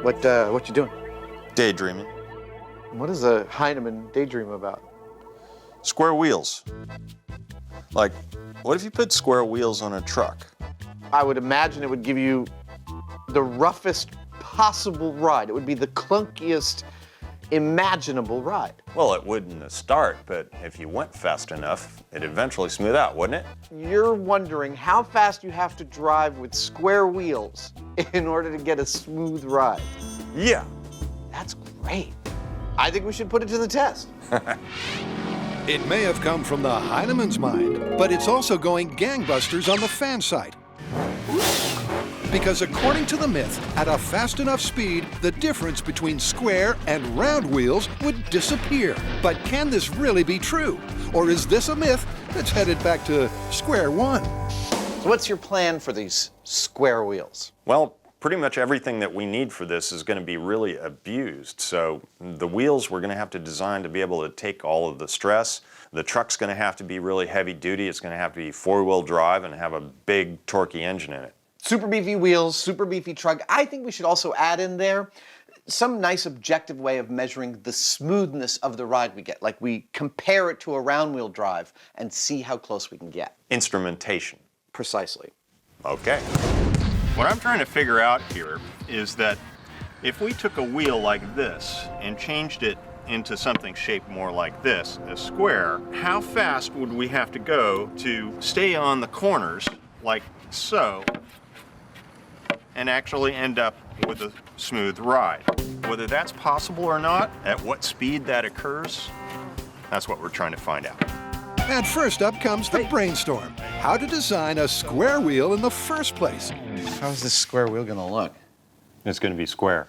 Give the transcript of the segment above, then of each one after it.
What you doing? Daydreaming. What does a Heinemann daydream about? Square wheels. Like, what if you put square wheels on a truck? I would imagine it would give you the roughest possible ride. It would be the clunkiest imaginable ride. Well, it would in the start, but if you went fast enough, it'd eventually smooth out, wouldn't it? You're wondering how fast you have to drive with square wheels in order to get a smooth ride. Yeah. That's great. I think we should put it to the test. It may have come from the Heinemann's mind, but it's also going gangbusters on the fan side. Because according to the myth, at a fast enough speed, the difference between square and round wheels would disappear. But can this really be true? Or is this a myth that's headed back to square one? So what's your plan for these square wheels? Well, pretty much everything that we need for this is going to be really abused. So the wheels we're going to have to design to be able to take all of the stress. The truck's going to have to be really heavy duty. It's going to have to be four-wheel drive and have a big torquey engine in it. Super beefy wheels, super beefy truck. I think we should also add in there some nice objective way of measuring the smoothness of the ride we get. Like we compare it to a round wheel drive and see how close we can get. Instrumentation. Precisely. Okay. What I'm trying to figure out here is that if we took a wheel like this and changed it into something shaped more like this, a square, how fast would we have to go to stay on the corners like so and actually end up with a smooth ride? Whether that's possible or not, at what speed that occurs, that's what we're trying to find out. And first up comes the brainstorm. How to design a square wheel in the first place. How's this square wheel gonna look? It's going to be square.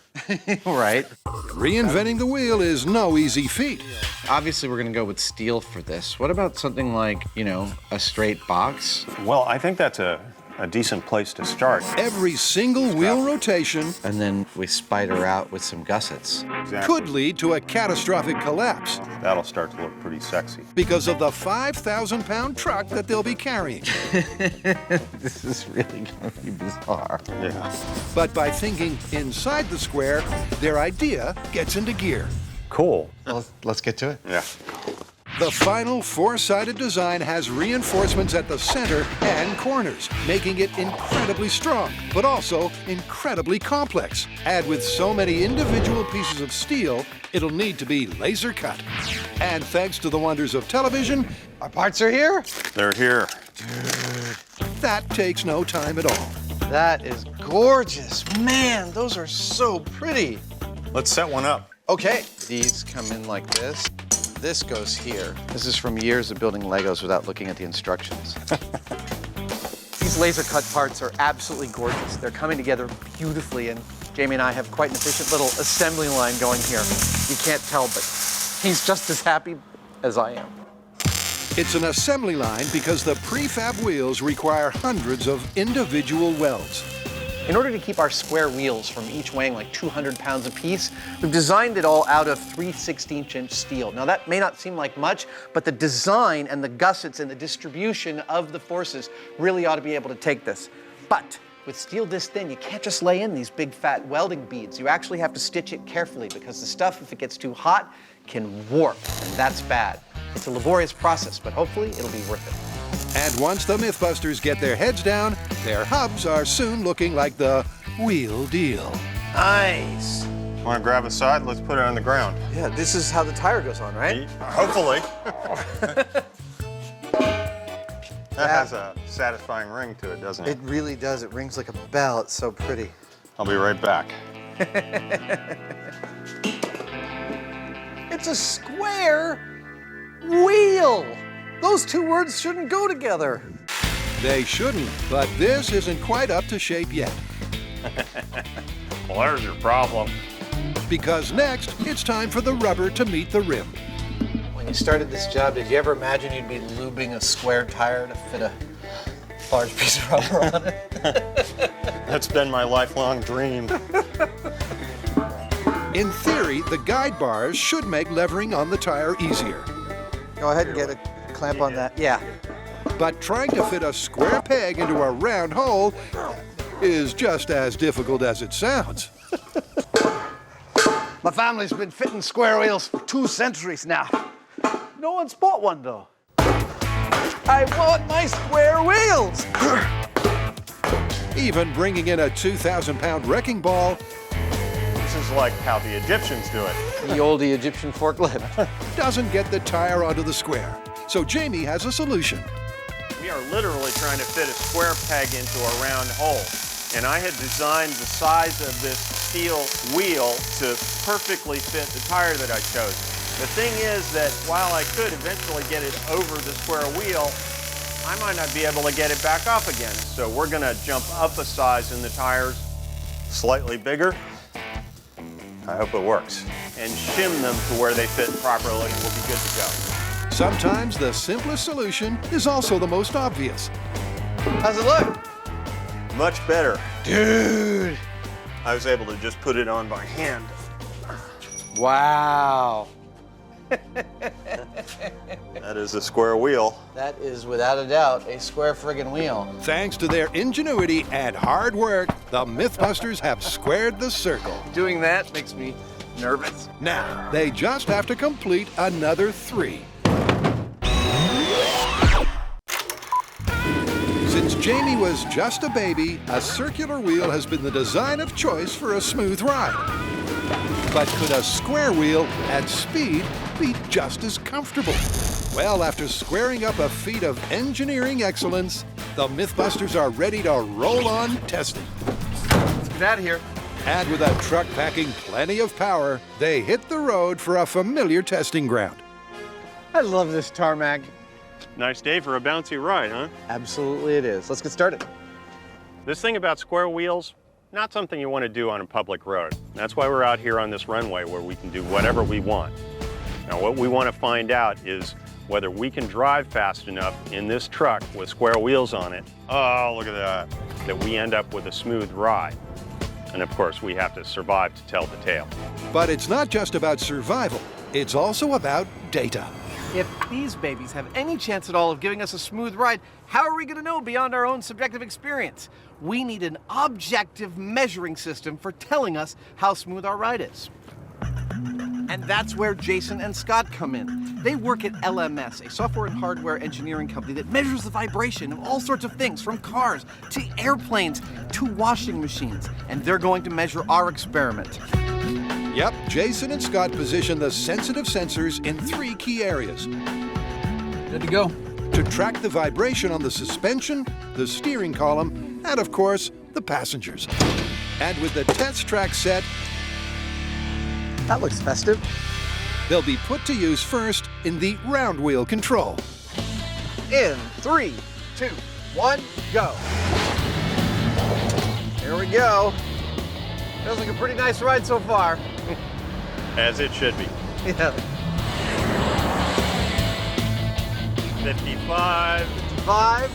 Right. Reinventing the wheel is no easy feat. Obviously, we're gonna go with steel for this. What about something like, a straight box? Well, I think that's a decent place to start. Every single wheel rotation And then we spider out with some gussets. Exactly. could lead to a catastrophic collapse That'll start to look pretty sexy. because of the 5,000-pound truck that they'll be carrying. This is really gonna be bizarre. Yeah. But by thinking inside the square, their idea gets into gear. Cool. Well, let's get to it. Yeah. The final four-sided design has reinforcements at the center and corners, making it incredibly strong, but also incredibly complex. And with so many individual pieces of steel, it'll need to be laser cut. And thanks to the wonders of television, Our parts are here? They're here. that takes no time at all. That is gorgeous. Man, those are so pretty. Let's set one up. Okay, these come in like this. This goes here. This is from years of building Legos without looking at the instructions. These laser cut parts are absolutely gorgeous. They're coming together beautifully, and Jamie and I have quite an efficient little assembly line going here. You can't tell, but he's just as happy as I am. It's an assembly line because the prefab wheels require hundreds of individual welds. In order to keep our square wheels from each weighing like 200 pounds apiece, we've designed it all out of 3/16-inch steel. Now that may not seem like much, but the design and the gussets and the distribution of the forces really ought to be able to take this. But with steel this thin, you can't just lay in these big fat welding beads. You actually have to stitch it carefully because the stuff, if it gets too hot, can warp, and that's bad. It's a laborious process, but hopefully it'll be worth it. And once the MythBusters get their heads down, their hubs are soon looking like the wheel deal. Nice. Want to grab a side? Let's put it on the ground. Yeah, this is how the tire goes on, right? Hopefully. That has a satisfying ring to it, doesn't it? It really does. It rings like a bell. It's so pretty. I'll be right back. It's a square wheel. Those two words shouldn't go together. They shouldn't, but this isn't quite up to shape yet. Well, there's your problem. Because next, it's time for the rubber to meet the rim. When you started this job, did you ever imagine you'd be lubing a square tire to fit a large piece of rubber on it? That's been my lifelong dream. In theory, the guide bars should make levering on the tire easier. Go ahead and get a clamp on that. Yeah. But trying to fit a square peg into a round hole is just as difficult as it sounds. My family's been fitting square wheels for 2 centuries now. No one's bought one, though. I want my square wheels! Even bringing in a 2,000-pound wrecking ball This is like how the Egyptians do it. The old Egyptian forklift. doesn't get the tire onto the square. So Jamie has a solution. We are literally trying to fit a square peg into a round hole. And I had designed the size of this steel wheel to perfectly fit the tire that I chose. The thing is that while I could eventually get it over the square wheel, I might not be able to get it back up again. So we're gonna jump up a size in the tires, slightly bigger. I hope it works. And shim them to where they fit properly, we'll be good to go. Sometimes the simplest solution is also the most obvious. How's it look? Much better. Dude! I was able to just put it on by hand. Wow. That is a square wheel. That is, without a doubt, a square friggin' wheel. Thanks to their ingenuity and hard work, the MythBusters have squared the circle. Doing that makes me nervous. Now, they just have to complete another 3. Since Jamie was just a baby, a circular wheel has been the design of choice for a smooth ride. But could a square wheel at speed be just as comfortable? Well, after squaring up a feat of engineering excellence, the MythBusters are ready to roll on testing. Let's get out of here. And with a truck packing plenty of power, they hit the road for a familiar testing ground. I love this tarmac. Nice day for a bouncy ride, huh? Absolutely it is. Let's get started. This thing about square wheels, not something you want to do on a public road. That's why we're out here on this runway where we can do whatever we want. Now, what we want to find out is whether we can drive fast enough in this truck with square wheels on it. Oh, look at that we end up with a smooth ride. And of course, we have to survive to tell the tale. But it's not just about survival, it's also about data. If these babies have any chance at all of giving us a smooth ride, how are we going to know beyond our own subjective experience? We need an objective measuring system for telling us how smooth our ride is. And that's where Jason and Scott come in. They work at LMS, a software and hardware engineering company that measures the vibration of all sorts of things, from cars to airplanes to washing machines. And they're going to measure our experiment. Yep, Jason and Scott position the sensitive sensors in 3 key areas. Good to go. To track the vibration on the suspension, the steering column, and of course, the passengers. And with the test track set, That looks festive. they'll be put to use first in the round wheel control. In 3, 2, 1, go. Here we go. Feels like a pretty nice ride so far. As it should be. Yeah. 55 5,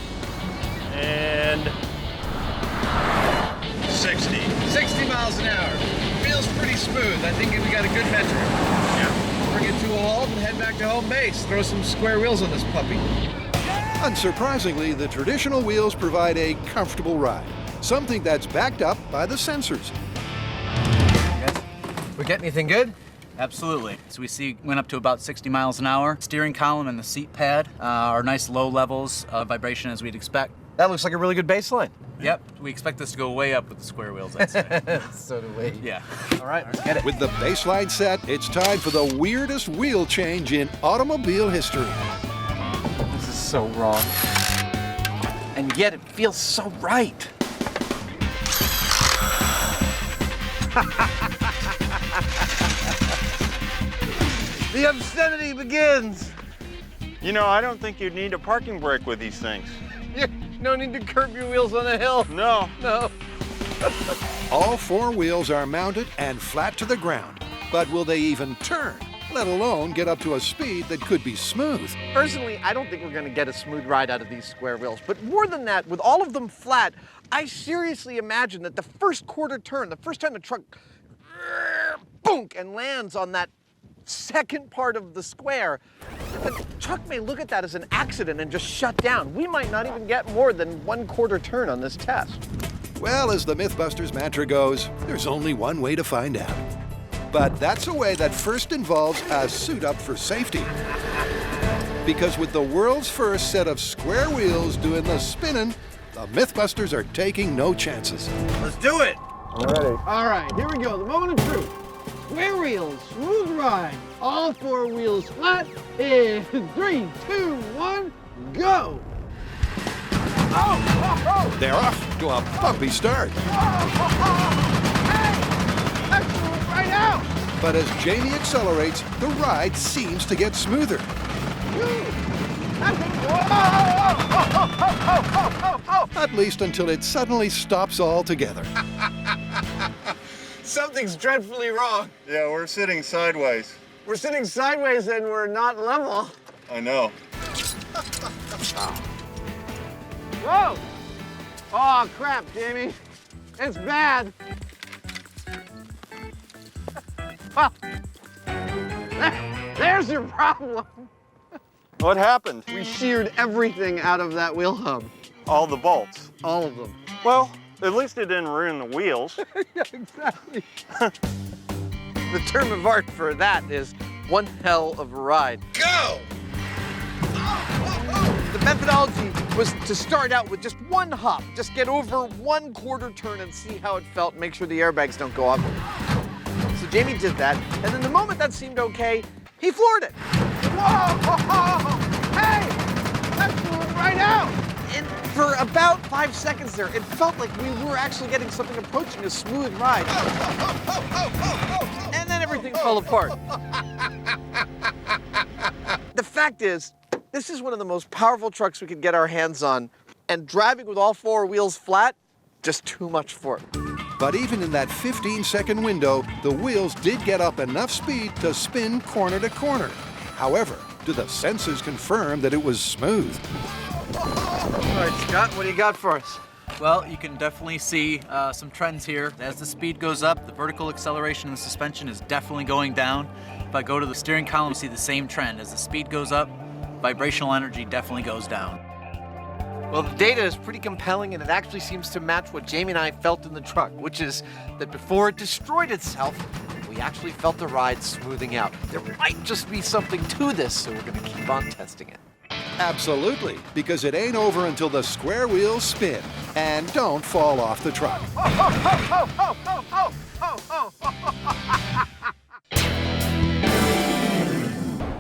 and 60. 60 miles an hour. Feels pretty smooth. I think we got a good metric. Yeah. Bring it to a halt and head back to home base. Throw some square wheels on this puppy. Unsurprisingly, the traditional wheels provide a comfortable ride, something that's backed up by the sensors. Yes. We get anything good? Absolutely. So we went up to about 60 miles an hour. Steering column and the seat pad are nice low levels of vibration as we'd expect. That looks like a really good baseline. Yep, we expect this to go way up with the square wheels, I'd say. So do we. Yeah. All right, let's get it. With the baseline set, it's time for the weirdest wheel change in automobile history. This is so wrong. And yet it feels so right. The obscenity begins. You know, I don't think you'd need a parking brake with these things. You no need to curb your wheels on a hill. No. No. All 4 wheels are mounted and flat to the ground. But will they even turn, let alone get up to a speed that could be smooth? Personally, I don't think we're going to get a smooth ride out of these square wheels. But more than that, with all of them flat, I seriously imagine that the first quarter turn, the first time the truck boonk and lands on that second part of the square, the truck may look at that as an accident and just shut down. We might not even get more than 1/4 turn on this test. Well, as the MythBusters mantra goes, there's only one way to find out. But that's a way that first involves a suit up for safety. Because with the world's first set of square wheels doing the spinning, the MythBusters are taking no chances. Let's do it. All right, here we go. The moment of truth. Square wheels, smooth ride. All four wheels flat. In 3, 2, 1, go. They're off to a bumpy start. Hey, that's moving right out. But as Jamie accelerates, the ride seems to get smoother. At least until it suddenly stops altogether. Something's dreadfully wrong. Yeah, we're sitting sideways. We're sitting sideways and we're not level. I know. Whoa! Oh, crap, Jamie. It's bad. Well, there's your problem. What happened? We sheared everything out of that wheel hub. All the bolts. All of them. Well, at least it didn't ruin the wheels. Yeah, exactly. The term of art for that is one hell of a ride. Go! The methodology was to start out with just one hop, just get over one quarter turn and see how it felt, make sure the airbags don't go off. So Jamie did that, and then the moment that seemed okay, he floored it. Whoa! Hey! That's moving right out! And for about 5 seconds there, it felt like we were actually getting something approaching a smooth ride. And then everything fell apart. The fact is, this is one of the most powerful trucks we could get our hands on, and driving with all four wheels flat, just too much for it. But even in that 15-second window, the wheels did get up enough speed to spin corner to corner. However, do the sensors confirm that it was smooth? All right, Scott, what do you got for us? Well, you can definitely see some trends here. As the speed goes up, the vertical acceleration in the suspension is definitely going down. If I go to the steering column, you see the same trend. As the speed goes up, vibrational energy definitely goes down. Well, the data is pretty compelling, and it actually seems to match what Jamie and I felt in the truck, which is that before it destroyed itself, we actually felt the ride smoothing out. There might just be something to this, so we're going to keep on testing it. Absolutely, because it ain't over until the square wheels spin and don't fall off the truck.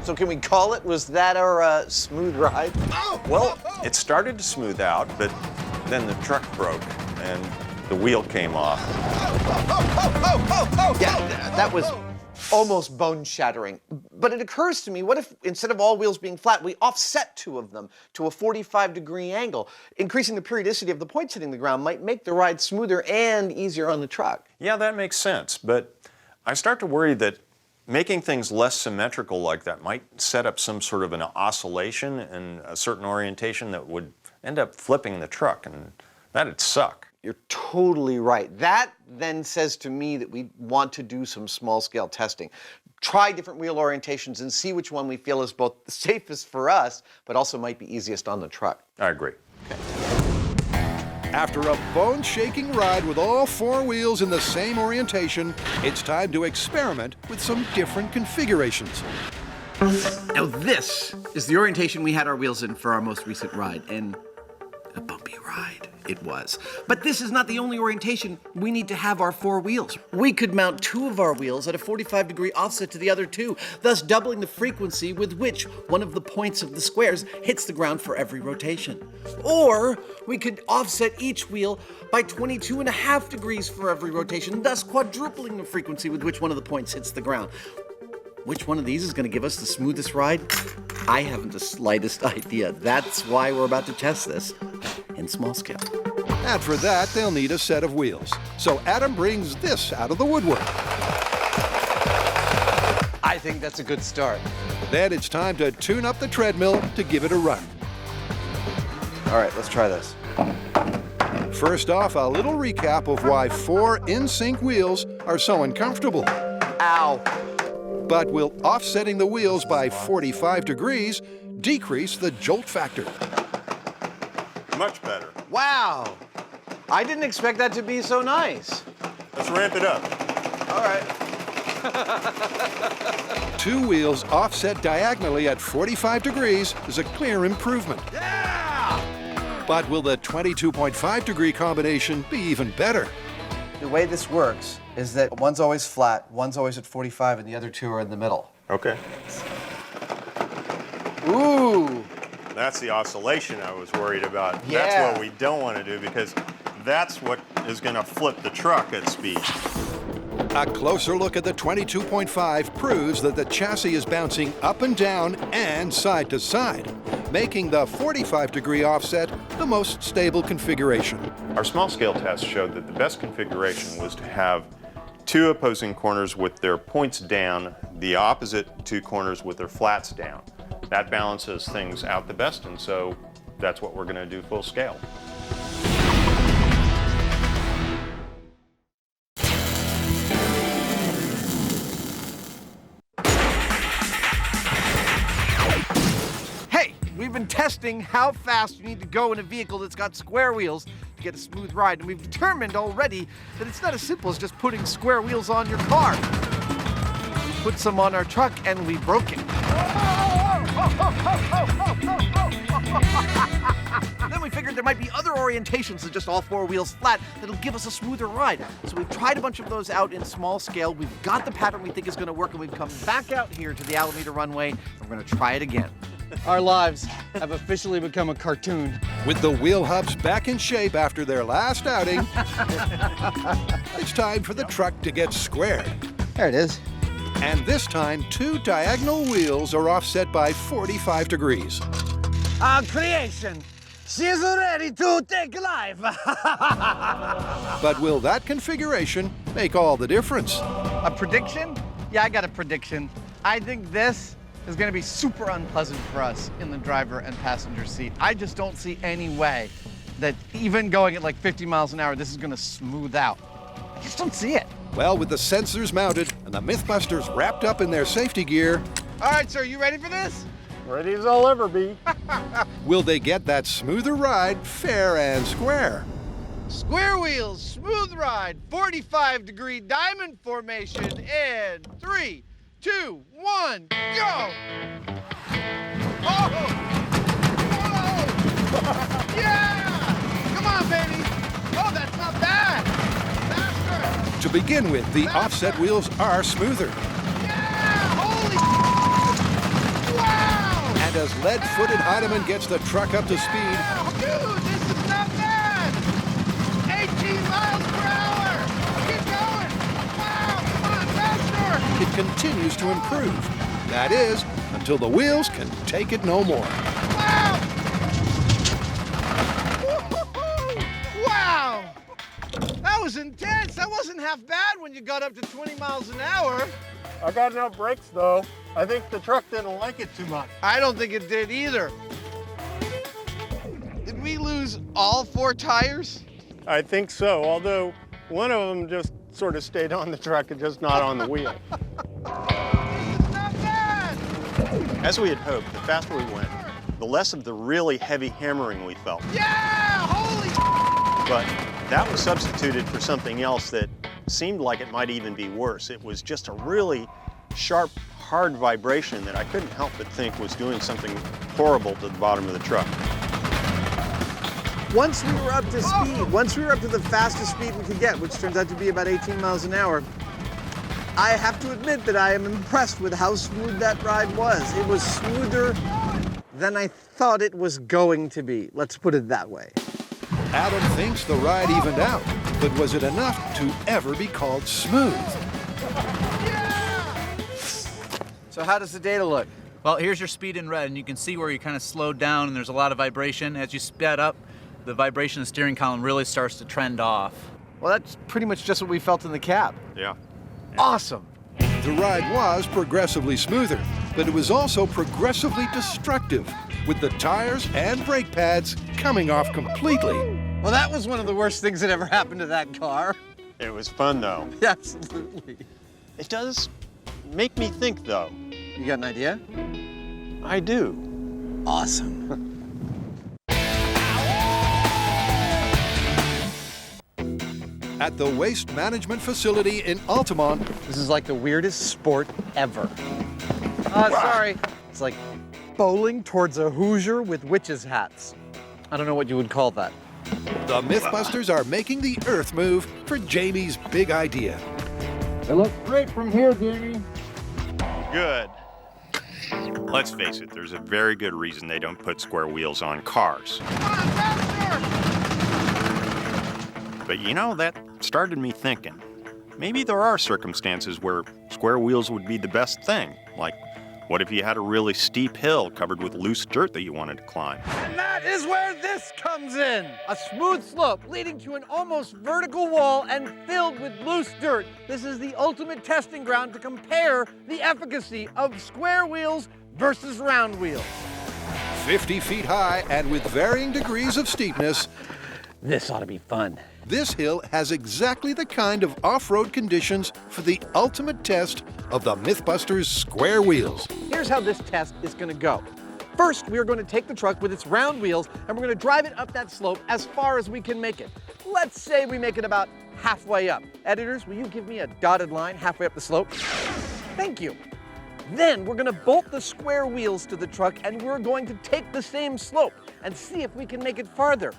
So can we call it? Was that our smooth ride? Well, it started to smooth out, but then the truck broke and the wheel came off. Yeah, that was almost bone-shattering. But it occurs to me, what if instead of all wheels being flat, we offset two of them to a 45-degree angle? Increasing the periodicity of the points hitting the ground might make the ride smoother and easier on the truck. Yeah, that makes sense, but I start to worry that making things less symmetrical like that might set up some sort of an oscillation in a certain orientation that would end up flipping the truck, and that'd suck. You're totally right. That then says to me that we want to do some small-scale testing. Try different wheel orientations and see which one we feel is both the safest for us, but also might be easiest on the truck. I agree. After a bone-shaking ride with all four wheels in the same orientation, it's time to experiment with some different configurations. Now this is the orientation we had our wheels in for our most recent ride, and a bumpy ride it was. But this is not the only orientation we need to have our four wheels. We could mount two of our wheels at a 45-degree offset to the other two, thus doubling the frequency with which one of the points of the squares hits the ground for every rotation. Or we could offset each wheel by 22.5 degrees for every rotation, thus quadrupling the frequency with which one of the points hits the ground. Which one of these is going to give us the smoothest ride? I haven't the slightest idea. That's why we're about to test this in small scale. And for that, they'll need a set of wheels. So Adam brings this out of the woodwork. I think that's a good start. Then it's time to tune up the treadmill to give it a run. All right, let's try this. First off, a little recap of why four in-sync wheels are so uncomfortable. Ow. But will offsetting the wheels by 45 degrees decrease the jolt factor? Much better. Wow. I didn't expect that to be so nice. Let's ramp it up. All right. Two wheels offset diagonally at 45 degrees is a clear improvement. Yeah! But will the 22.5-degree combination be even better? The way this works is that one's always flat, one's always at 45, and the other two are in the middle. Okay. Ooh! That's the oscillation I was worried about. Yeah. That's what we don't want to do because that's what is going to flip the truck at speed. A closer look at the 22.5 proves that the chassis is bouncing up and down and side to side, making the 45-degree offset the most stable configuration. Our small scale test showed that the best configuration was to have two opposing corners with their points down, the opposite two corners with their flats down. That balances things out the best, and so that's what we're going to do full scale. Hey, we've been testing how fast you need to go in a vehicle that's got square wheels to get a smooth ride, and we've determined already that it's not as simple as just putting square wheels on your car. We put some on our truck and we broke it. Then we figured there might be other orientations than just all four wheels flat that'll give us a smoother ride. So we've tried a bunch of those out in small scale. We've got the pattern we think is going to work, and we've come back out here to the Alameda runway. We're going to try it again. Our lives have officially become a cartoon. With the wheel hubs back in shape after their last outing, it's time for the truck to get squared. There it is. And this time, two diagonal wheels are offset by 45 degrees. Our creation. She's ready to take life. But will that configuration make all the difference? A prediction? Yeah, I got a prediction. I think this is going to be super unpleasant for us in the driver and passenger seat. I just don't see any way that even going at like 50 miles an hour, this is going to smooth out. I just don't see it. Well, with the sensors mounted and the MythBusters wrapped up in their safety gear, All right, sir, you ready for this? Ready as I'll ever be. will they get that smoother ride fair and square? Square wheels, smooth ride, 45-degree diamond formation in 3, 2, 1, go! Oh! Whoa! Yeah! Come on, baby! Oh, that's not bad! Faster! To begin with, the offset wheels are smoother. Yeah! Holy wow! And as lead-footed Heinemann gets the truck up to speed, Wow, dude, this is not bad! 18 miles per hour! Keep going! Wow, come on, faster! it continues to improve. That is, until the wheels can take it no more. Wow! Woo-hoo-hoo! Wow! That was intense. That wasn't half bad when you got up to 20 miles an hour. I got no brakes though. I think the truck didn't like it too much. I don't think it did either. Did we lose all 4 tires? I think so, although one of them just sort of stayed on the truck and just not on the wheel. It's not bad. As we had hoped, the faster we went, the less of the really heavy hammering we felt. Yeah! Holy But that was substituted for something else that seemed like it might even be worse. It was just a really sharp, hard vibration that I couldn't help but think was doing something horrible to the bottom of the truck. Once we were up to speed, once we were up to the fastest speed we could get, which turns out to be about 18 miles an hour, I have to admit that I am impressed with how smooth that ride was. It was smoother than I thought it was going to be. Let's put it that way. Adam thinks the ride evened out, but was it enough to ever be called smooth? So how does the data look? Well, here's your speed in red, and you can see where you kind of slowed down and there's a lot of vibration. As you sped up, the vibration of the steering column really starts to trend off. Well, that's pretty much just what we felt in the cab. Yeah. Awesome. The ride was progressively smoother, but it was also progressively destructive, with the tires and brake pads coming off completely. Well, that was one of the worst things that ever happened to that car. It was fun though. Absolutely. It does make me think though. You got an idea? I do. Awesome. at the Waste Management Facility in Altamont. This is like the weirdest sport ever. Sorry. It's like bowling towards a Hoosier with witches' hats. I don't know what you would call that. The MythBusters are making the Earth move for Jamie's big idea. It looks great from here, Jamie. Good. Let's face it, there's a very good reason they don't put square wheels on cars. But you know, that started me thinking. Maybe there are circumstances where square wheels would be the best thing. Like, what if you had a really steep hill covered with loose dirt that you wanted to climb? And that is where this comes in. A smooth slope leading to an almost vertical wall and filled with loose dirt. This is the ultimate testing ground to compare the efficacy of square wheels versus round wheels. 50 feet high and with varying degrees of steepness, This ought to be fun. this hill has exactly the kind of off-road conditions for the ultimate test of the MythBusters square wheels. Here's how this test is going to go. First, we are going to take the truck with its round wheels and we're going to drive it up that slope as far as we can make it. Let's say we make it about halfway up. Editors, will you give me a dotted line halfway up the slope? Thank you. Then we're going to bolt the square wheels to the truck and we're going to take the same slope and see if we can make it farther.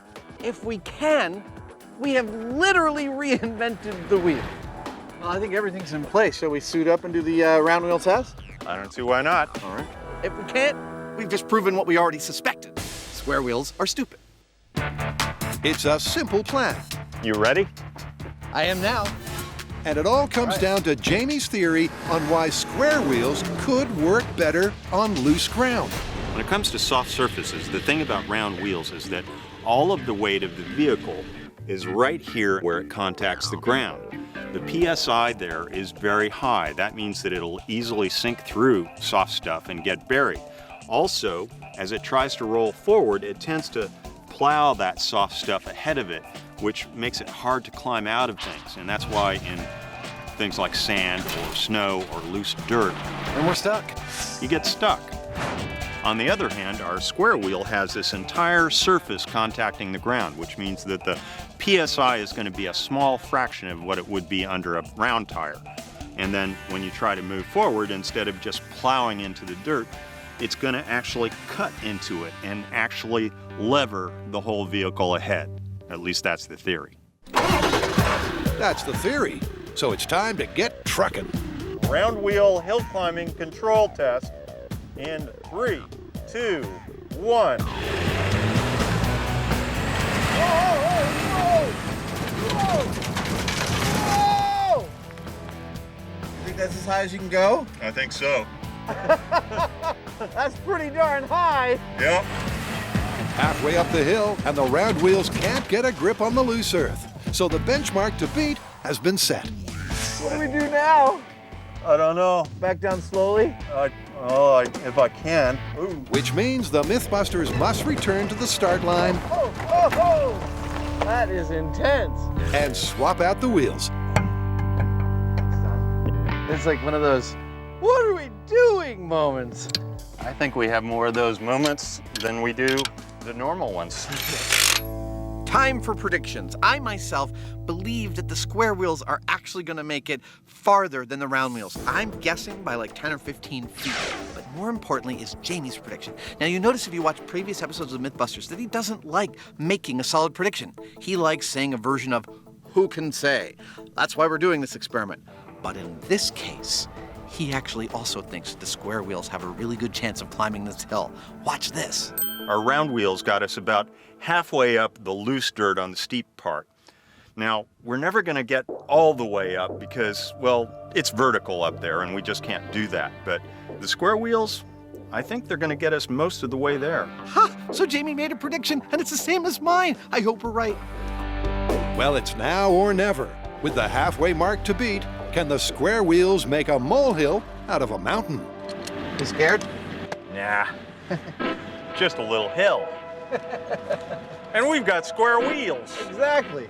If we can, we have literally reinvented the wheel. Well, I think everything's in place. Shall we suit up and do the round wheel test? I don't see why not. All right. If we can't, we've just proven what we already suspected. Square wheels are stupid. It's a simple plan, You ready? I am now. and it all comes down to Jamie's theory on why square wheels could work better on loose ground. When it comes to soft surfaces, the thing about round wheels is that all of the weight of the vehicle is right here where it contacts the ground. The PSI there is very high. That means that it'll easily sink through soft stuff and get buried. Also, as it tries to roll forward, it tends to plow that soft stuff ahead of it, which makes it hard to climb out of things. And that's why in things like sand or snow or loose dirt, And we're stuck. you get stuck. On the other hand, our square wheel has this entire surface contacting the ground, which means that the PSI is going to be a small fraction of what it would be under a round tire. And then when you try to move forward, instead of just plowing into the dirt, it's going to actually cut into it and actually lever the whole vehicle ahead. At least that's the theory. That's the theory. So it's time to get trucking. Round wheel hill climbing control test in 3, 2, 1. Think that's as high as you can go? I think so. That's pretty darn high. Yep. Halfway up the hill, and the round wheels can't get a grip on the loose earth. So the benchmark to beat has been set. What do we do now? I don't know. Back down slowly? If I can. Ooh. Which means the MythBusters must return to the start line That is intense. and swap out the wheels. It's like one of those, what are we doing moments. I think we have more of those moments than we do the normal ones. Time for predictions. I myself believe that the square wheels are actually going to make it farther than the round wheels. I'm guessing by like 10 or 15 feet. But more importantly is Jamie's prediction. Now you notice if you watch previous episodes of MythBusters that he doesn't like making a solid prediction. He likes saying a version of who can say. That's why we're doing this experiment. But in this case, he actually also thinks the square wheels have a really good chance of climbing this hill. Watch this. Our round wheels got us about halfway up the loose dirt on the steep part. Now, we're never going to get all the way up because, well, it's vertical up there and we just can't do that. But the square wheels, I think they're going to get us most of the way there. Huh, so Jamie made a prediction and it's the same as mine. I hope we're right. Well, it's now or never. With the halfway mark to beat, can the square wheels make a molehill out of a mountain? You scared? Nah, just a little hill. And we've got square wheels. Exactly.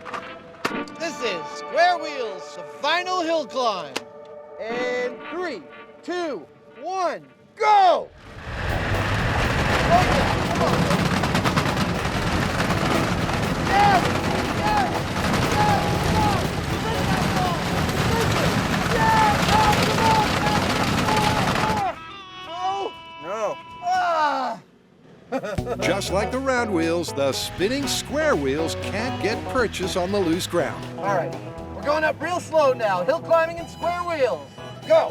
This is Square Wheels, the final hill climb. And 3, 2, 1, go! just like the round wheels, the spinning square wheels can't get purchase on the loose ground. All right, we're going up real slow now. Hill climbing and square wheels. Go.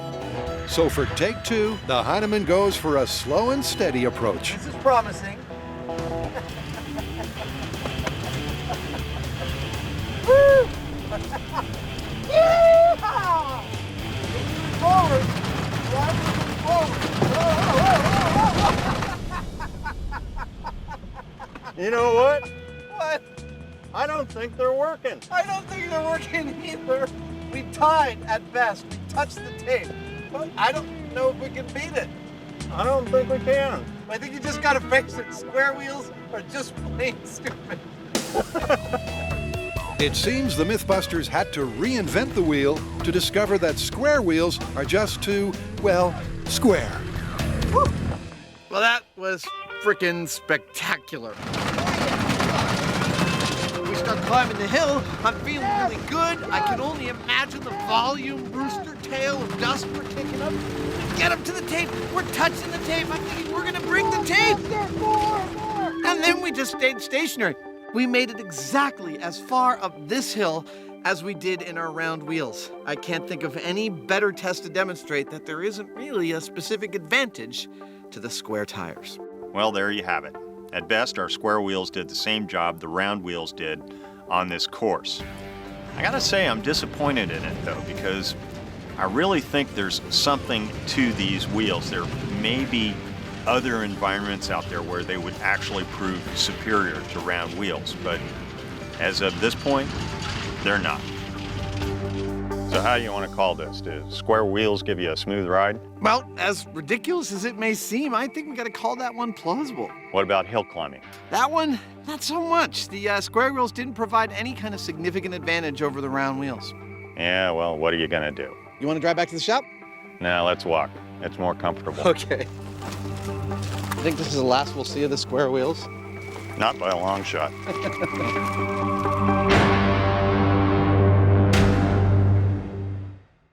So for take 2, the Heinemann goes for a slow and steady approach. This is promising. Woo! Yeehaw! Forward. Drive forward. You know what? What? I don't think they're working. I don't think they're working either. We tied at best. We touched the tape. But I don't know if we can beat it. I don't think we can. I think you just gotta face it. Square wheels are just plain stupid. It seems the MythBusters had to reinvent the wheel to discover that square wheels are just too, well, square. Well, that was freaking spectacular. We start climbing the hill. I'm feeling really good. I can only imagine the volume booster tail of dust we're kicking up. Get up to the tape. We're touching the tape. I'm thinking we're gonna break the tape. And then we just stayed stationary. We made it exactly as far up this hill as we did in our round wheels. I can't think of any better test to demonstrate that there isn't really a specific advantage to the square tires. Well, there you have it. At best, our square wheels did the same job the round wheels did on this course. I gotta say, I'm disappointed in it though, because I really think there's something to these wheels. There may be other environments out there where they would actually prove superior to round wheels, but as of this point, they're not. So how do you want to call this? Do square wheels give you a smooth ride? Well, as ridiculous as it may seem, I think we gotta call that one plausible. What about hill climbing? That one, not so much. The square wheels didn't provide any kind of significant advantage over the round wheels. Yeah, well, what are you gonna do? You wanna drive back to the shop? Now let's walk. It's more comfortable. Okay. I think this is the last we'll see of the square wheels. Not by a long shot.